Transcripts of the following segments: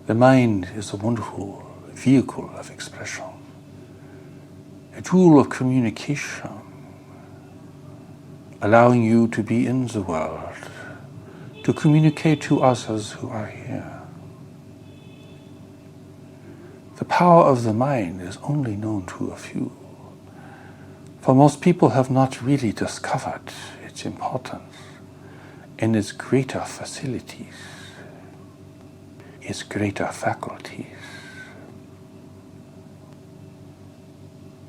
The mind is a wonderful vehicle of expression, a tool of communication, allowing you to be in the world, to communicate to others who are here. The power of the mind is only known to a few, for most people have not really discovered its importance and its greater facilities, its greater faculties.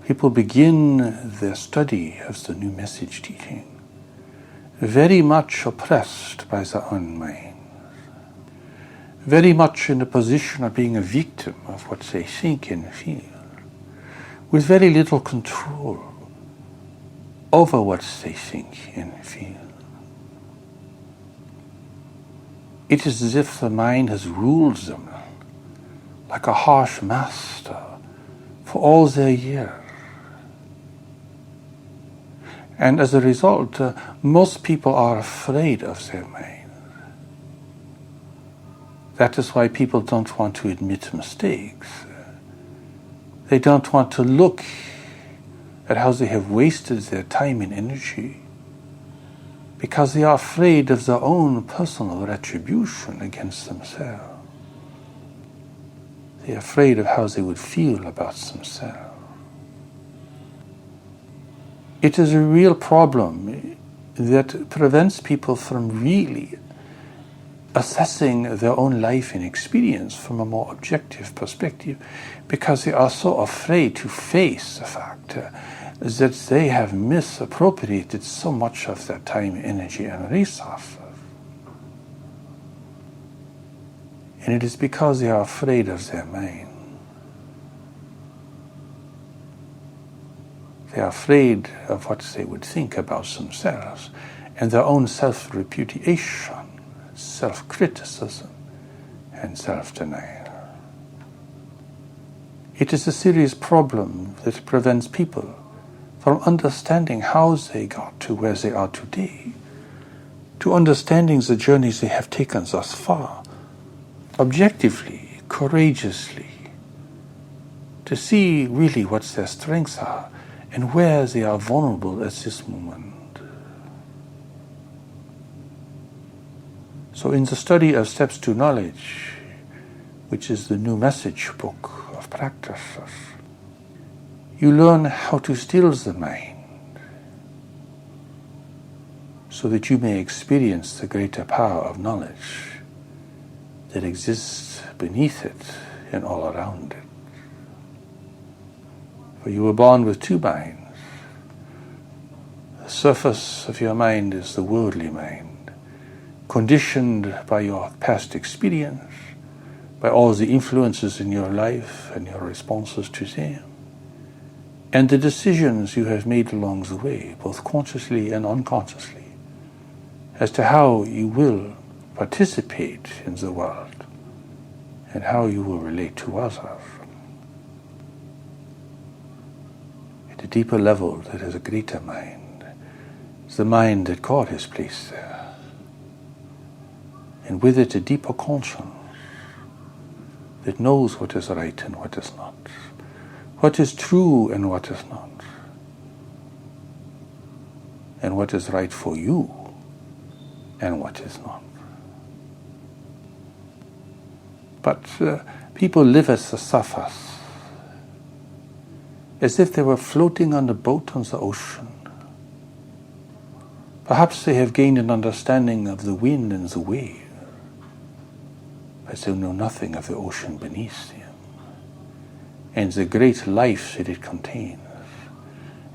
People begin their study of the new message teaching very much oppressed by their own minds, very much in the position of being a victim of what they think and feel, with very little control over what they think and feel. It is as if the mind has ruled them like a harsh master for all their years. And as a result, most people are afraid of their mind. That is why people don't want to admit mistakes. They don't want to look at how they have wasted their time and energy, because they are afraid of their own personal retribution against themselves. They are afraid of how they would feel about themselves. It is a real problem that prevents people from really assessing their own life and experience from a more objective perspective, because they are so afraid to face the fact that they have misappropriated so much of their time, energy, and resources. And it is because they are afraid of their mind. They are afraid of what they would think about themselves and their own self-repudiation, self-criticism, and self-denial. It is a serious problem that prevents people from understanding how they got to where they are today, to understanding the journeys they have taken thus far, objectively, courageously, to see really what their strengths are and where they are vulnerable at this moment. So in the study of Steps to Knowledge, which is the new message book of practices, you learn how to still the mind so that you may experience the greater power of knowledge that exists beneath it and all around it. For you were born with two minds. The surface of your mind is the worldly mind, conditioned by your past experience, by all the influences in your life and your responses to them, and the decisions you have made along the way, both consciously and unconsciously, as to how you will participate in the world and how you will relate to others. At a deeper level, there is a greater mind. It's the mind that God has placed there. And with it, a deeper conscience that knows what is right and what is not, what is true and what is not, and what is right for you and what is not. But people live at the surface, as if they were floating on a boat on the ocean. Perhaps they have gained an understanding of the wind and the wave, but they know nothing of the ocean beneath them, and the great life that it contains,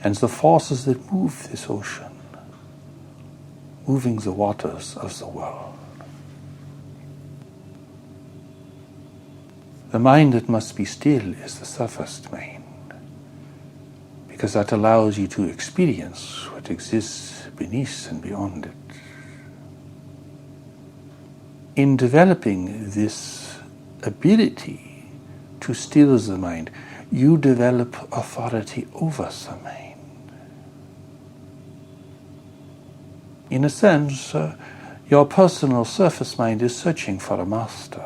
and the forces that move this ocean, moving the waters of the world. The mind that must be still is the surface mind, because that allows you to experience what exists beneath and beyond it. In developing this ability to still the mind, you develop authority over the mind. In a sense, your personal surface mind is searching for a master.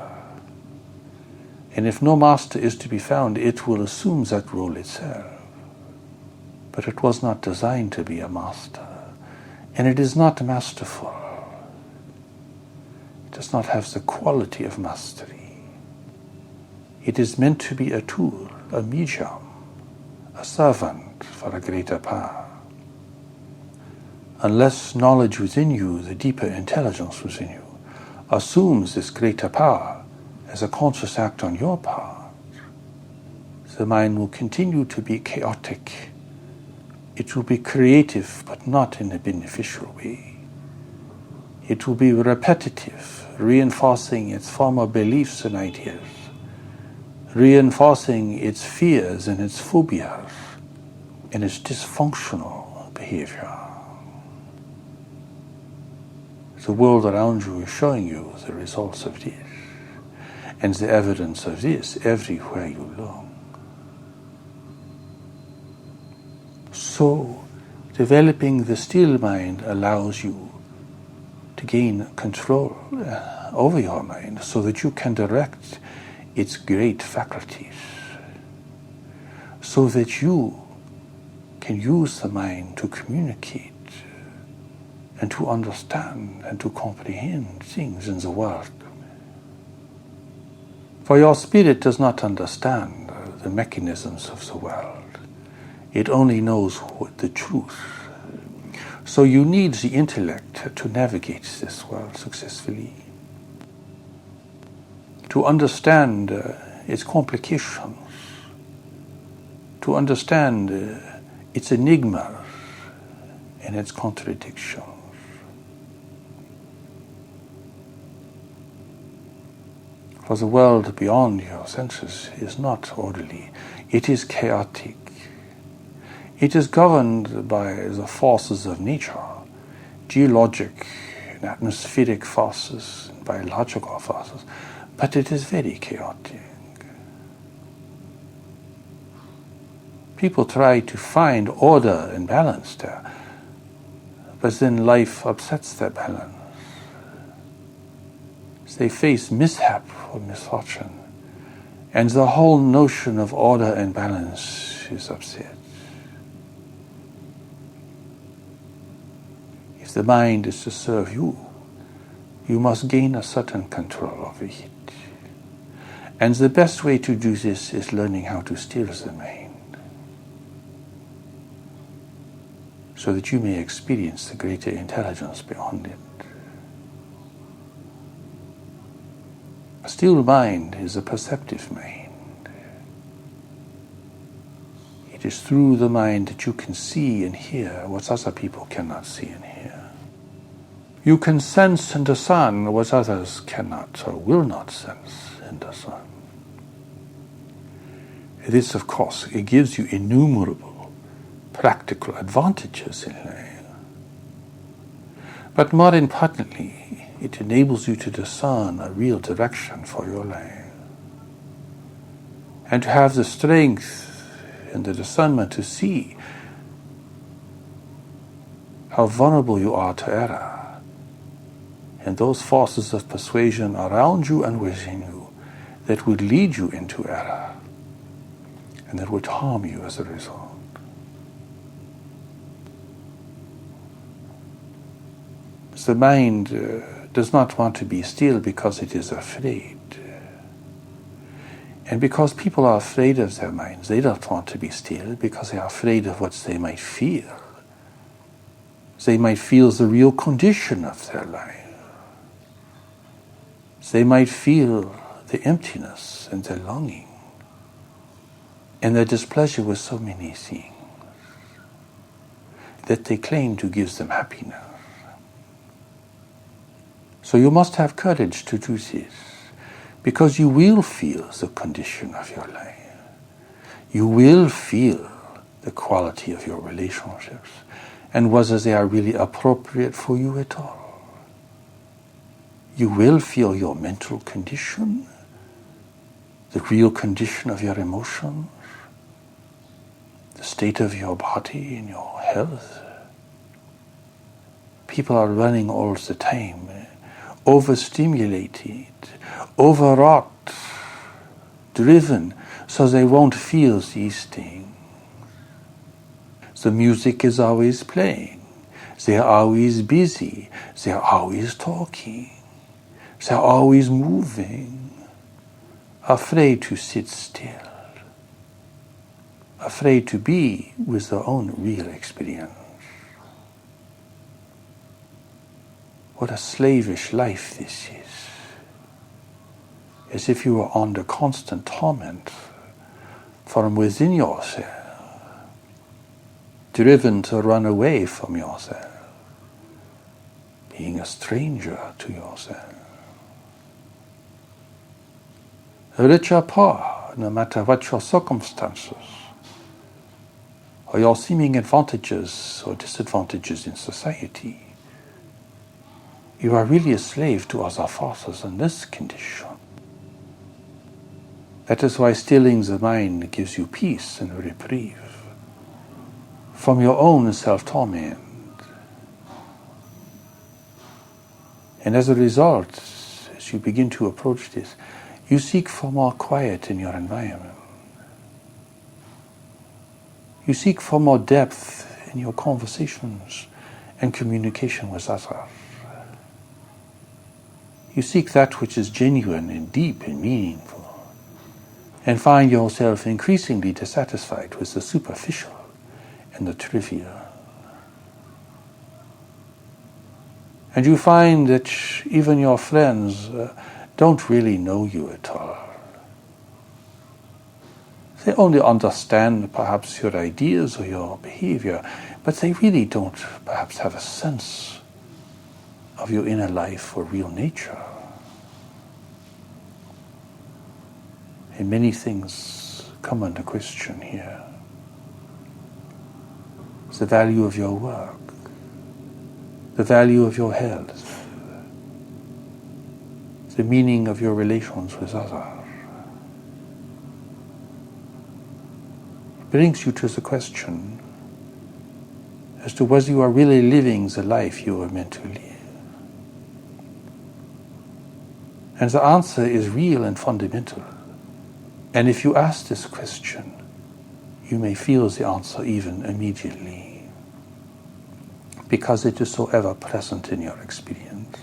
And if no master is to be found, it will assume that role itself. But it was not designed to be a master. And it is not masterful. It does not have the quality of mastery. It is meant to be a tool, a medium, a servant for a greater power. Unless knowledge within you, the deeper intelligence within you, assumes this greater power as a conscious act on your part, the mind will continue to be chaotic. It will be creative, but not in a beneficial way. It will be repetitive, reinforcing its former beliefs and ideas, reinforcing its fears and its phobias, and its dysfunctional behavior. The world around you is showing you the results of this, and the evidence of this everywhere you look. So, developing the still mind allows you to gain control over your mind so that you can direct its great faculties, so that you can use the mind to communicate and to understand and to comprehend things in the world. For your spirit does not understand the mechanisms of the world. It only knows the truth. So you need the intellect to navigate this world successfully, to understand its complications, to understand its enigmas and its contradictions. For the world beyond your senses is not orderly. It is chaotic. It is governed by the forces of nature, geologic and atmospheric forces, and biological forces, but it is very chaotic. People try to find order and balance there, but then life upsets their balance. They face mishap or misfortune, and the whole notion of order and balance is upset. If the mind is to serve you, you must gain a certain control over it. And the best way to do this is learning how to steer the mind, so that you may experience the greater intelligence beyond it. A still mind is a perceptive mind. It is through the mind that you can see and hear what other people cannot see and hear. You can sense and discern what others cannot or will not sense and discern. This, of course, it gives you innumerable practical advantages in life. But more importantly, it enables you to discern a real direction for your life, and to have the strength and the discernment to see how vulnerable you are to error, and those forces of persuasion around you and within you that would lead you into error, and that would harm you as a result. The mind does not want to be still because it is afraid. And because people are afraid of their minds, they don't want to be still because they are afraid of what they might feel. They might feel the real condition of their life. They might feel the emptiness and the longing and the displeasure with so many things that they claim to give them happiness. So you must have courage to do this, because you will feel the condition of your life. You will feel the quality of your relationships and whether they are really appropriate for you at all. You will feel your mental condition, the real condition of your emotions, the state of your body and your health. People are running all the time, overstimulated, overwrought, driven so they won't feel these things. The music is always playing. They're always busy. They're always talking. They're always moving. Afraid to sit still. Afraid to be with their own real experience. What a slavish life this is. As if you were under constant torment from within yourself. Driven to run away from yourself, being a stranger to yourself. Rich or poor, no matter what your circumstances, or your seeming advantages or disadvantages in society, you are really a slave to other forces in this condition. That is why stilling the mind gives you peace and reprieve from your own self-torment. And as a result, as you begin to approach this, you seek for more quiet in your environment. You seek for more depth in your conversations and communication with others. You seek that which is genuine and deep and meaningful, and find yourself increasingly dissatisfied with the superficial and the trivial. And you find that even your friends don't really know you at all. They only understand perhaps your ideas or your behavior, but they really don't perhaps have a sense of your inner life or real nature. And many things come under question here. The value of your work, the value of your health, the meaning of your relations with others. It brings you to the question as to whether you are really living the life you were meant to live. And the answer is real and fundamental. And if you ask this question, you may feel the answer even immediately, because it is so ever present in your experience.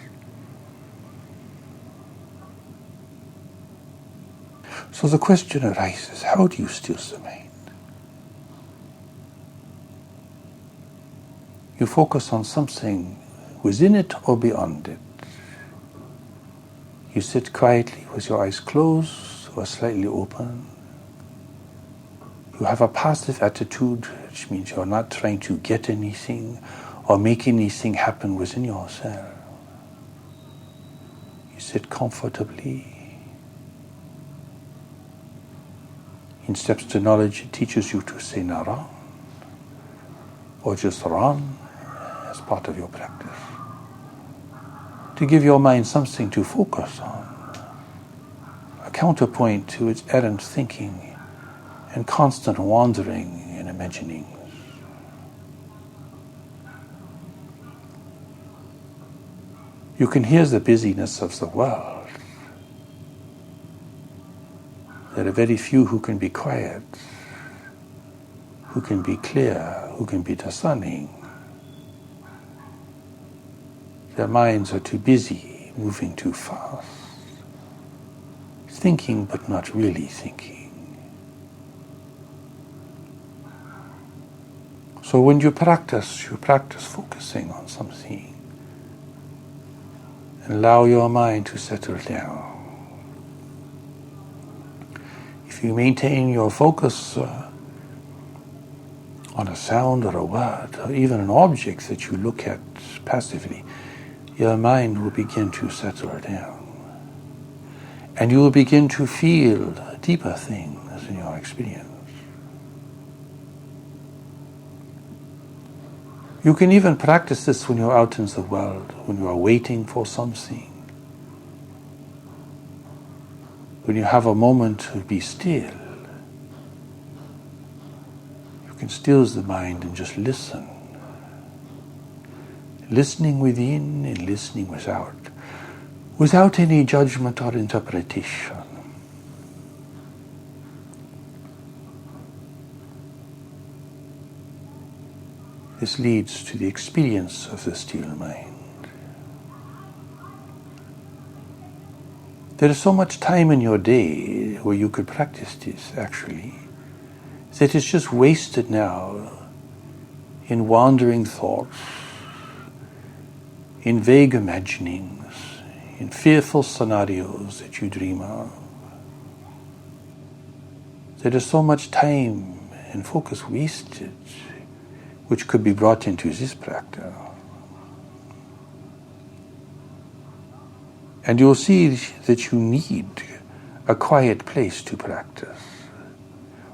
So the question arises, how do you still the mind? You focus on something within it or beyond it. You sit quietly with your eyes closed or slightly open. You have a passive attitude, which means you're not trying to get anything or make anything happen within yourself. You sit comfortably. In Steps to Knowledge, it teaches you to say nara, or just run as part of your practice. To give your mind something to focus on, a counterpoint to its errant thinking and constant wandering and imaginings. You can hear the busyness of the world. There are very few who can be quiet, who can be clear, who can be discerning. Their minds are too busy, moving too fast, thinking but not really thinking. So when you practice focusing on something and allow your mind to settle down. If you maintain your focus on a sound or a word or even an object that you look at passively, your mind will begin to settle down. And you will begin to feel deeper things in your experience. You can even practice this when you're out in the world, when you are waiting for something. When you have a moment to be still, you can still the mind and just listen. Listening within and listening without any judgment or interpretation. This leads to the experience of the still mind. There is so much time in your day where you could practice this, actually, that it's just wasted now in wandering thoughts, in vague imaginings, in fearful scenarios that you dream of. There is so much time and focus wasted, which could be brought into this practice. And you'll see that you need a quiet place to practice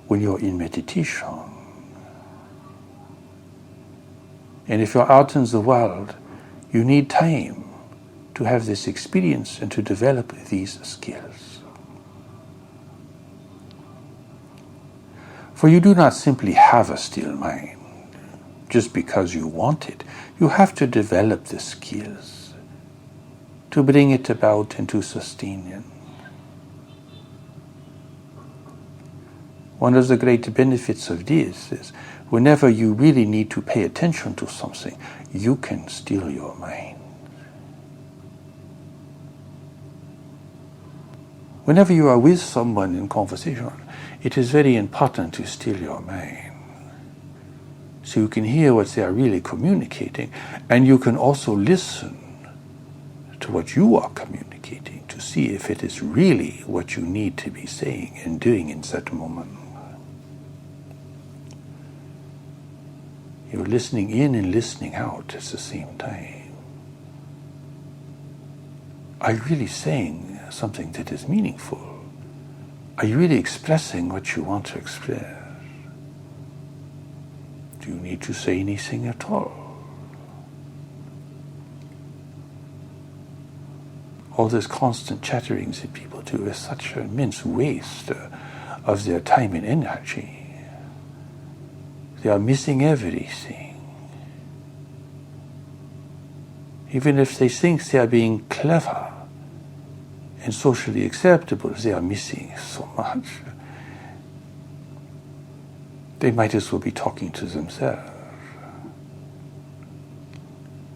when you're in meditation. And if you're out in the world, you need time to have this experience and to develop these skills. For you do not simply have a still mind just because you want it. You have to develop the skills to bring it about and to sustain it. One of the great benefits of this is whenever you really need to pay attention to something, you can still your mind. Whenever you are with someone in conversation, it is very important to still your mind, so you can hear what they are really communicating, and you can also listen to what you are communicating to see if it is really what you need to be saying and doing in that moment. You're listening in and listening out at the same time. Are you really saying something that is meaningful? Are you really expressing what you want to express? Do you need to say anything at all? All this constant chattering that people do is such an immense waste of their time and energy. They are missing everything. Even if they think they are being clever and socially acceptable, they are missing so much. They might as well be talking to themselves.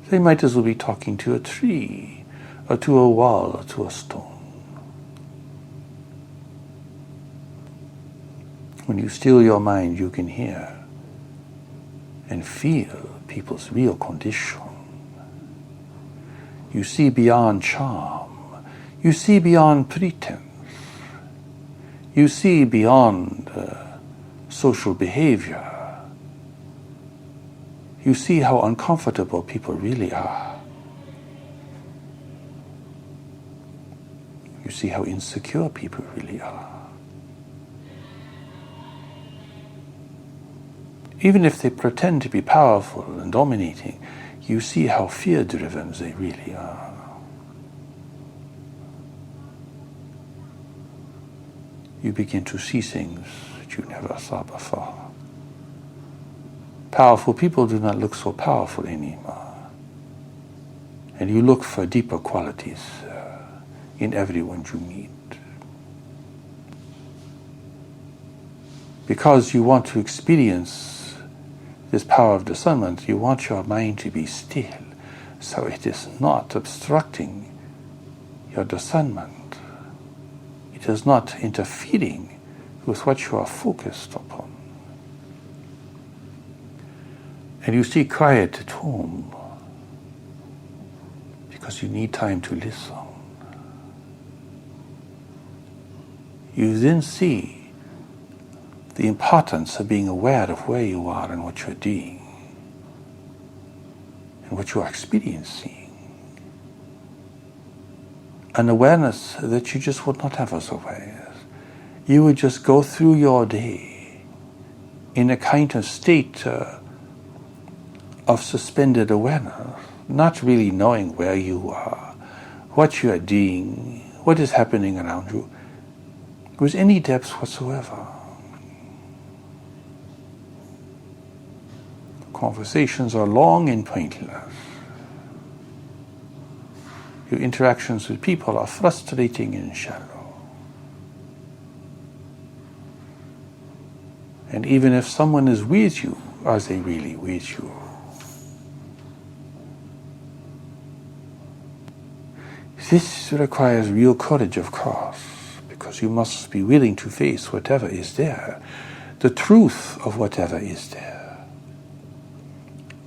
They might as well be talking to a tree, or to a wall, or to a stone. When you still your mind, you can hear and feel people's real condition. You see beyond charm. You see beyond pretense. You see beyond social behavior. You see how uncomfortable people really are. You see how insecure people really are. Even if they pretend to be powerful and dominating, you see how fear-driven they really are. You begin to see things that you never saw before. Powerful people do not look so powerful anymore. And you look for deeper qualities in everyone you meet. Because you want to experience this power of discernment, you want your mind to be still, so it is not obstructing your discernment. It is not interfering with what you are focused upon. And you stay quiet at home because you need time to listen. You then see the importance of being aware of where you are and what you're doing and what you are experiencing. An awareness that you just would not have otherwise. You would just go through your day in a kind of state of suspended awareness, not really knowing where you are, what you are doing, what is happening around you, with any depth whatsoever. Conversations are long and pointless. Your interactions with people are frustrating and shallow. And even if someone is with you, are they really with you? This requires real courage, of course, because you must be willing to face whatever is there, the truth of whatever is there.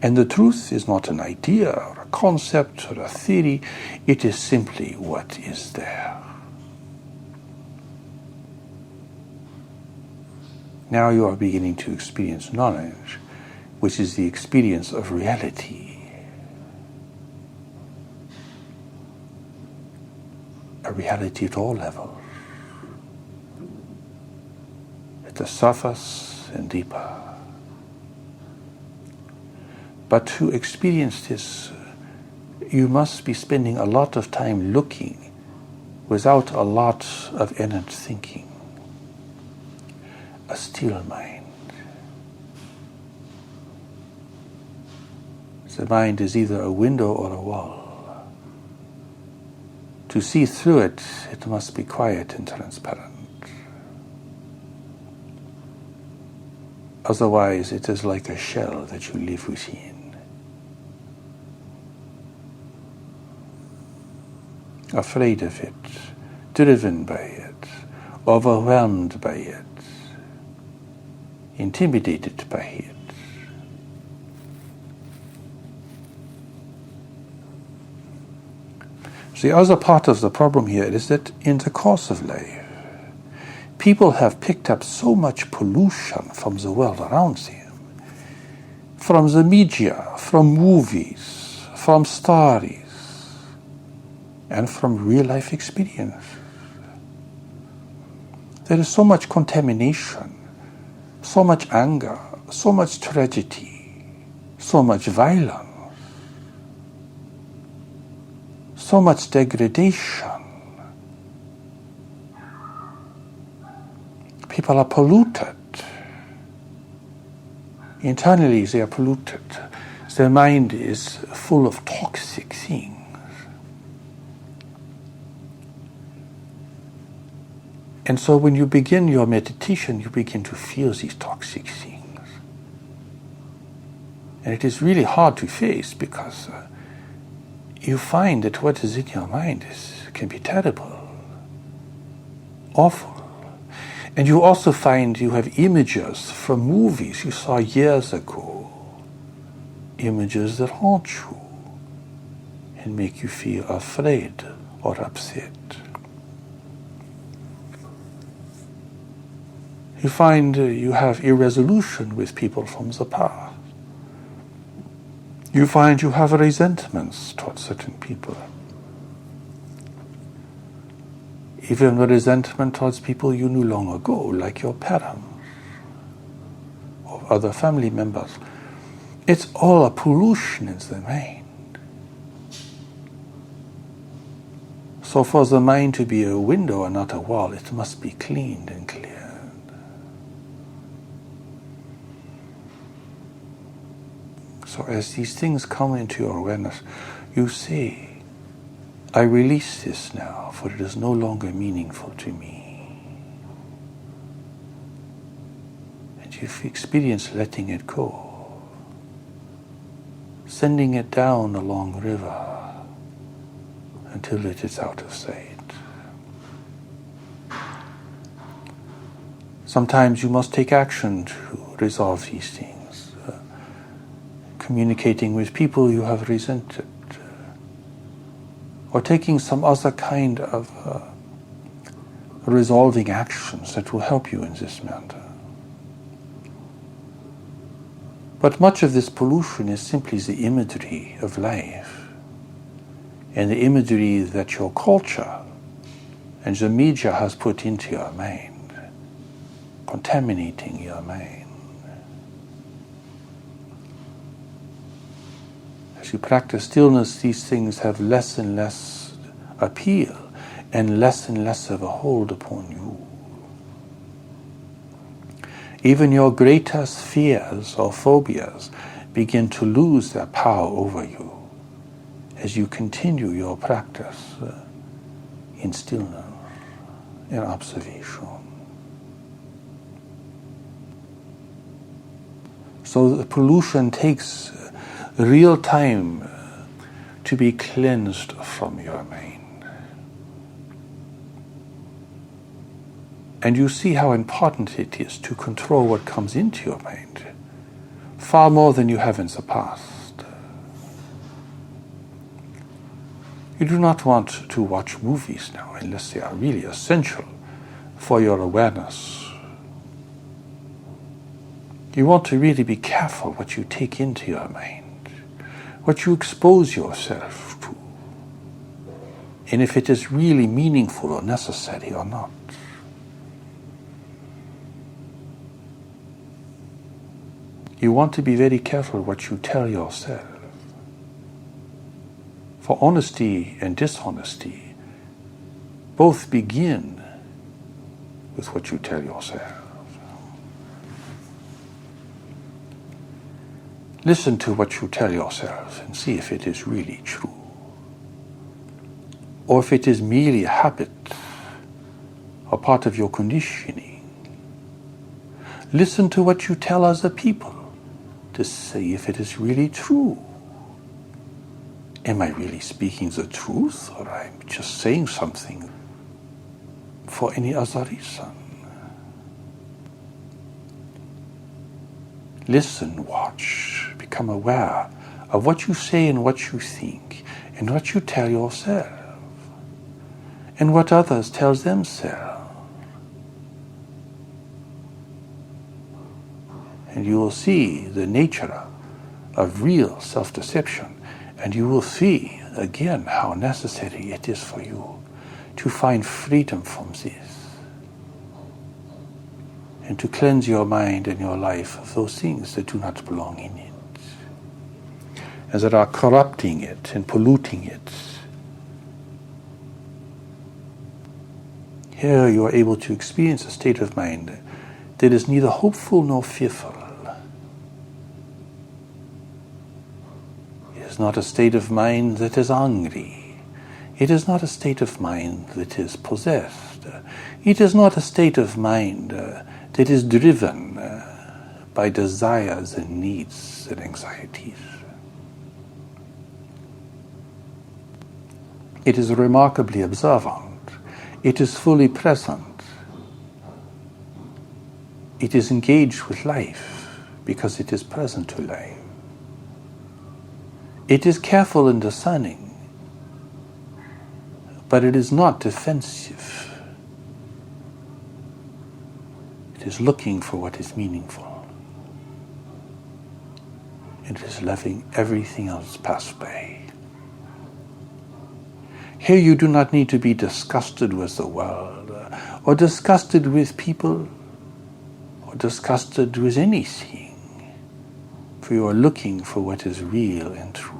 And the truth is not an idea or a concept or a theory, it is simply what is there. Now you are beginning to experience knowledge, which is the experience of reality. A reality at all levels, at the surface and deeper. But to experience this, you must be spending a lot of time looking without a lot of inert thinking. A still mind. The mind is either a window or a wall. To see through it, it must be quiet and transparent. Otherwise, it is like a shell that you live within. Afraid of it, driven by it, overwhelmed by it, intimidated by it. The other part of the problem here is that in the course of life, people have picked up so much pollution from the world around them, from the media, from movies, from stories, and from real-life experience. There is so much contamination, so much anger, so much tragedy, so much violence, so much degradation. People are polluted. Internally they are polluted. Their mind is full of toxic things. And so when you begin your meditation, you begin to feel these toxic things. And it is really hard to face because you find that what is in your mind can be terrible, awful. And you also find you have images from movies you saw years ago, images that haunt you and make you feel afraid or upset. You find you have irresolution with people from the past. You find you have resentments towards certain people. Even the resentment towards people you knew long ago, like your parents or other family members. It's all a pollution in the mind. So for the mind to be a window and not a wall, it must be cleaned and cleared. So as these things come into your awareness, you say, I release this now, for it is no longer meaningful to me. And you experience letting it go, sending it down a long river until it is out of sight. Sometimes you must take action to resolve these things. Communicating with people you have resented, or taking some other kind of resolving actions that will help you in this matter. But much of this pollution is simply the imagery of life, and the imagery that your culture and the media has put into your mind, contaminating your mind. As you practice stillness, these things have less and less appeal and less of a hold upon you. Even your greatest fears or phobias begin to lose their power over you as you continue your practice in stillness, in observation. So the pollution takes real time to be cleansed from your mind. And you see how important it is to control what comes into your mind, far more than you have in the past. You do not want to watch movies now unless they are really essential for your awareness. You want to really be careful what you take into your mind, what you expose yourself to, and if it is really meaningful or necessary or not. You want to be very careful what you tell yourself. For honesty and dishonesty both begin with what you tell yourself. Listen to what you tell yourself and see if it is really true, or if it is merely a habit or part of your conditioning. Listen to what you tell other people to see if it is really true. Am I really speaking the truth, or I'm just saying something for any other reason? Listen, watch, become aware of what you say and what you think and what you tell yourself and what others tell themselves. And you will see the nature of real self-deception, and you will see again how necessary it is for you to find freedom from this and to cleanse your mind and your life of those things that do not belong in it and that are corrupting it and polluting it. Here you are able to experience a state of mind that is neither hopeful nor fearful. It is not a state of mind that is angry. It is not a state of mind that is possessed. It is not a state of mind that is driven by desires and needs and anxieties. It is remarkably observant. It is fully present. It is engaged with life because it is present to life. It is careful and discerning, but it is not defensive. It is looking for what is meaningful. It is letting everything else pass by. Here you do not need to be disgusted with the world, or disgusted with people, or disgusted with anything, for you are looking for what is real and true.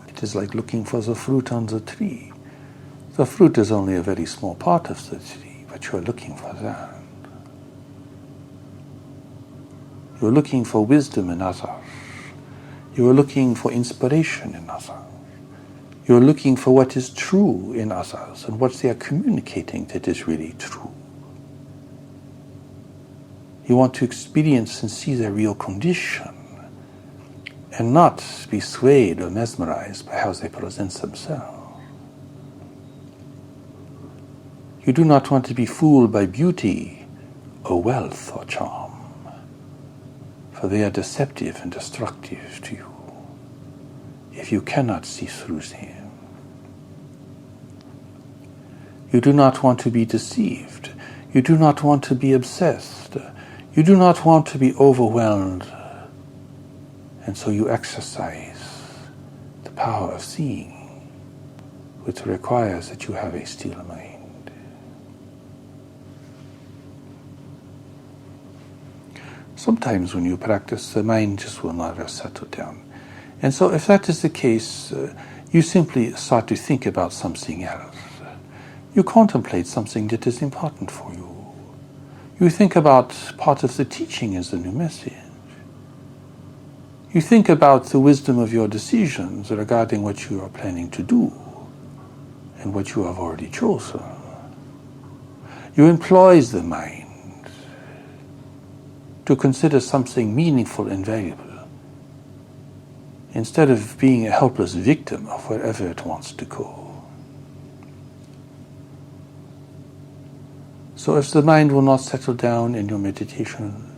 It is like looking for the fruit on the tree. The fruit is only a very small part of the tree, but you are looking for that. You are looking for wisdom in others. You are looking for inspiration in others. You are looking for what is true in others and what they are communicating that is really true. You want to experience and see their real condition and not be swayed or mesmerized by how they present themselves. You do not want to be fooled by beauty or wealth or charm, for they are deceptive and destructive to you if you cannot see through them. You do not want to be deceived. You do not want to be obsessed. You do not want to be overwhelmed. And so you exercise the power of seeing, which requires that you have a still mind. Sometimes when you practice, the mind just will not settle down. And so if that is the case, you simply start to think about something else. You contemplate something that is important for you. You think about part of the teaching as the new message. You think about the wisdom of your decisions regarding what you are planning to do and what you have already chosen. You employ the mind to consider something meaningful and valuable, instead of being a helpless victim of wherever it wants to go. So if the mind will not settle down in your meditation,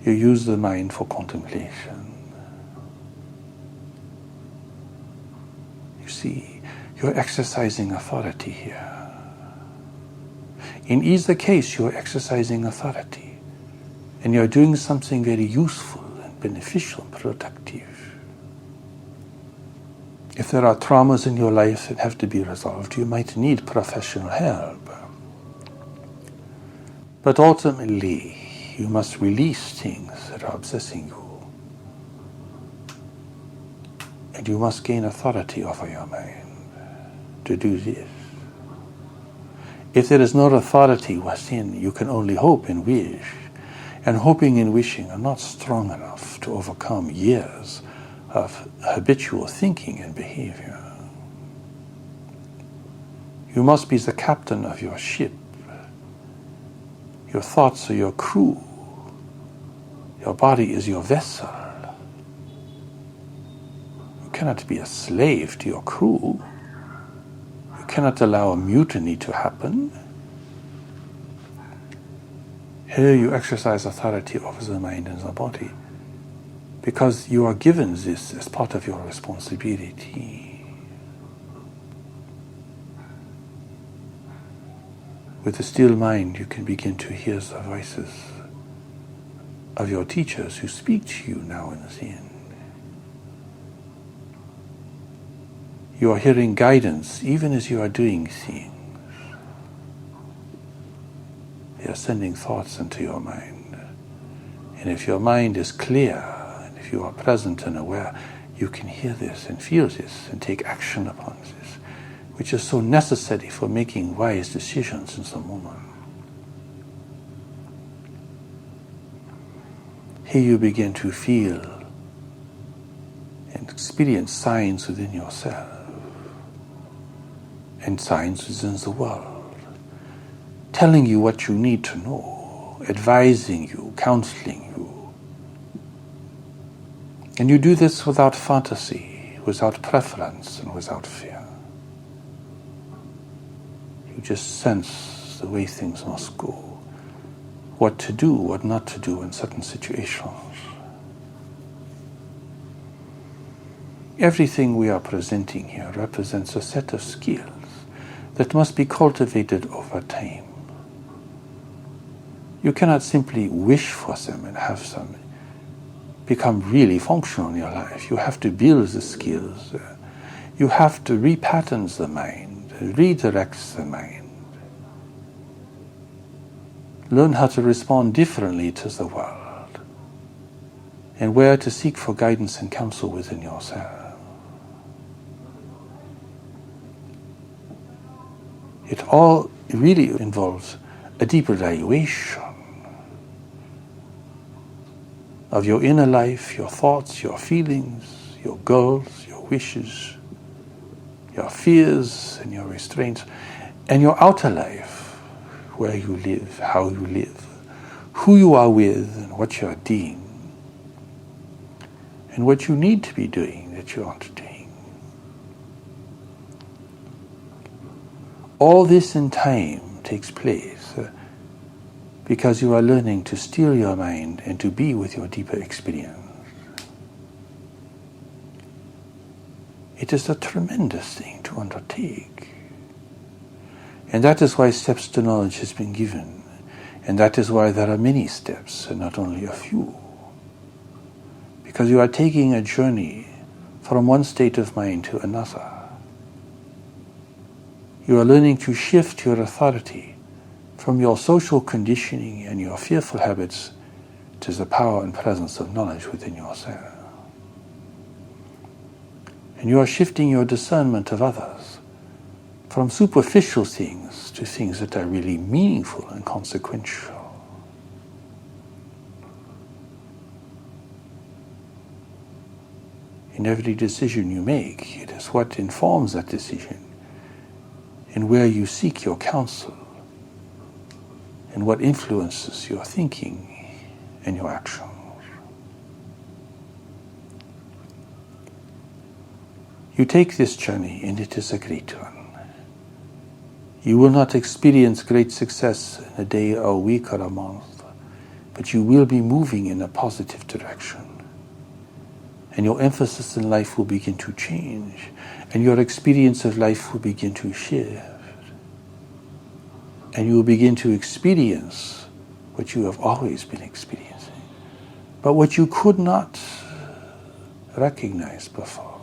you use the mind for contemplation. You see, you're exercising authority here. In either case, you're exercising authority, and you're doing something very useful and beneficial and productive. If there are traumas in your life that have to be resolved, you might need professional help. But ultimately, you must release things that are obsessing you. And you must gain authority over your mind to do this. If there is no authority within, you can only hope and wish. And hoping and wishing are not strong enough to overcome years of habitual thinking and behavior. You must be the captain of your ship. Your thoughts are your crew. Your body is your vessel. You cannot be a slave to your crew. You cannot allow a mutiny to happen. Here you exercise authority over the mind and the body, because you are given this as part of your responsibility. With a still mind, you can begin to hear the voices of your teachers who speak to you now and then. You are hearing guidance even as you are doing things. They are sending thoughts into your mind. And if your mind is clear, and if you are present and aware, you can hear this and feel this and take action upon this, which is so necessary for making wise decisions in the moment. Here you begin to feel and experience signs within yourself and signs within the world, telling you what you need to know, advising you, counseling you. And you do this without fantasy, without preference, and without fear. You just sense the way things must go, what to do, what not to do in certain situations. Everything we are presenting here represents a set of skills that must be cultivated over time. You cannot simply wish for them and have them become really functional in your life. You have to build the skills. You have to repattern the mind, redirect the mind. Learn how to respond differently to the world, and where to seek for guidance and counsel within yourself. It all really involves a deep evaluation of your inner life, your thoughts, your feelings, your goals, your wishes, your fears and your restraints, and your outer life, where you live, how you live, who you are with, and what you are doing, and what you need to be doing that you aren't doing. All this in time takes place because you are learning to steer your mind and to be with your deeper experience. It is a tremendous thing to undertake. And that is why steps to knowledge has been given. And that is why there are many steps and not only a few. Because you are taking a journey from one state of mind to another. You are learning to shift your authority from your social conditioning and your fearful habits to the power and presence of knowledge within yourself. And you are shifting your discernment of others from superficial things to things that are really meaningful and consequential. In every decision you make, it is what informs that decision, and where you seek your counsel, and what influences your thinking and your actions. You take this journey, and it is a great one. You will not experience great success in a day or a week or a month, but you will be moving in a positive direction. And your emphasis in life will begin to change, and your experience of life will begin to shift. And you will begin to experience what you have always been experiencing, but what you could not recognize before.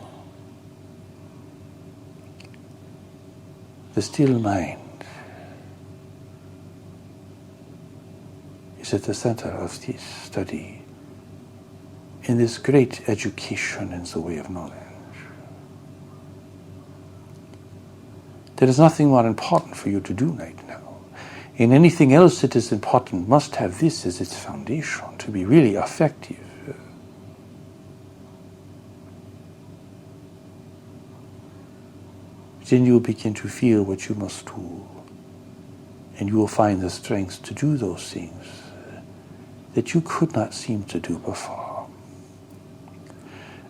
The still mind is at the center of this study, in this great education in the way of knowledge. There is nothing more important for you to do right now. And anything else that is important must have this as its foundation to be really effective. Then you will begin to feel what you must do, and you will find the strength to do those things that you could not seem to do before.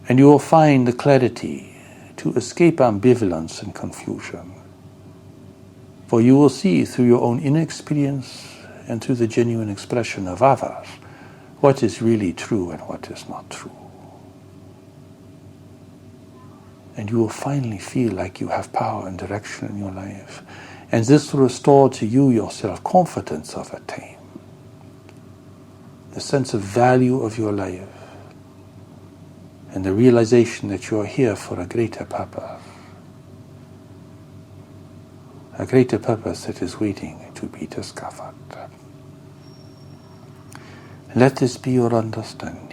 And you will find the clarity to escape ambivalence and confusion. For you will see through your own inexperience and through the genuine expression of others what is really true and what is not true. And you will finally feel like you have power and direction in your life. And this will restore to you your self-confidence of a time, the sense of value of your life, and the realization that you are here for a greater purpose. A greater purpose that is waiting to be discovered. Let this be your understanding.